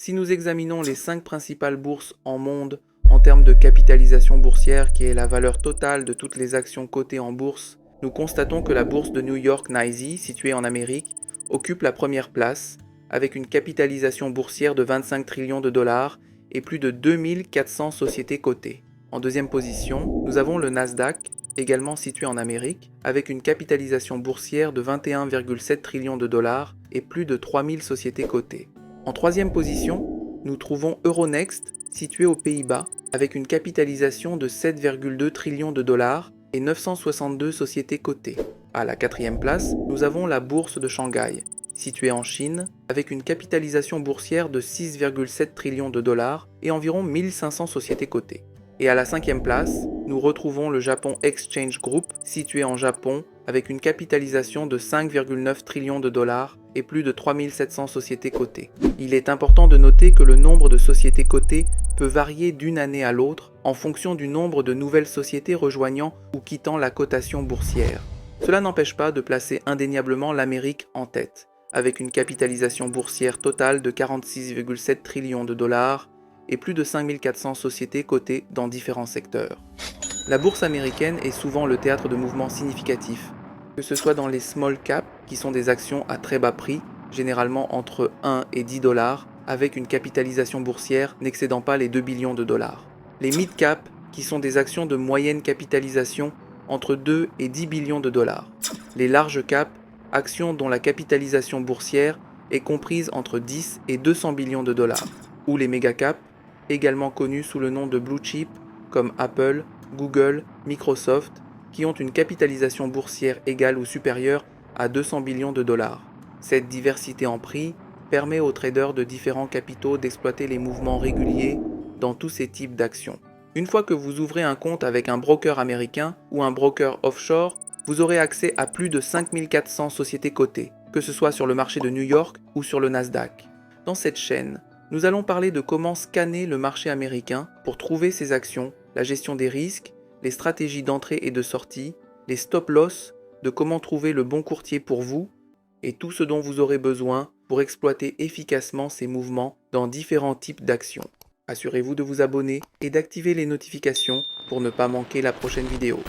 Si nous examinons les 5 principales bourses en monde en termes de capitalisation boursière, qui est la valeur totale de toutes les actions cotées en bourse, nous constatons que la bourse de New York NYSE, située en Amérique, occupe la première place, avec une capitalisation boursière de 25 trillions de dollars et plus de 2400 sociétés cotées. En deuxième position, nous avons le Nasdaq, également situé en Amérique, avec une capitalisation boursière de 21,7 trillions de dollars et plus de 3000 sociétés cotées. En troisième position, nous trouvons Euronext, situé aux Pays-Bas, avec une capitalisation de 7,2 trillions de dollars et 962 sociétés cotées. À la quatrième place, nous avons la bourse de Shanghai, située en Chine, avec une capitalisation boursière de 6,7 trillions de dollars et environ 1500 sociétés cotées. Et à la cinquième place, nous retrouvons le Japan Exchange Group, situé en Japon, avec une capitalisation de 5,9 trillions de dollars et plus de 3700 sociétés cotées. Il est important de noter que le nombre de sociétés cotées peut varier d'une année à l'autre en fonction du nombre de nouvelles sociétés rejoignant ou quittant la cotation boursière. Cela n'empêche pas de placer indéniablement l'Amérique en tête, avec une capitalisation boursière totale de 46,7 trillions de dollars et plus de 5400 sociétés cotées dans différents secteurs. La bourse américaine est souvent le théâtre de mouvements significatifs, que ce soit dans les small caps, qui sont des actions à très bas prix, généralement entre 1 et 10 dollars, avec une capitalisation boursière n'excédant pas les 2 billions de dollars. Les mid caps, qui sont des actions de moyenne capitalisation entre 2 et 10 billions de dollars. Les large caps, actions dont la capitalisation boursière est comprise entre 10 et 200 billions de dollars. Ou les méga caps, également connus sous le nom de blue chip, comme Apple, Google, Microsoft, qui ont une capitalisation boursière égale ou supérieure à 200 billions de dollars. Cette diversité en prix permet aux traders de différents capitaux d'exploiter les mouvements réguliers dans tous ces types d'actions. Une fois que vous ouvrez un compte avec un broker américain ou un broker offshore, vous aurez accès à plus de 5400 sociétés cotées, que ce soit sur le marché de New York ou sur le Nasdaq. Dans cette chaîne, nous allons parler de comment scanner le marché américain pour trouver ses actions, la gestion des risques, les stratégies d'entrée et de sortie, les stop-loss, de comment trouver le bon courtier pour vous et tout ce dont vous aurez besoin pour exploiter efficacement ces mouvements dans différents types d'actions. Assurez-vous de vous abonner et d'activer les notifications pour ne pas manquer la prochaine vidéo.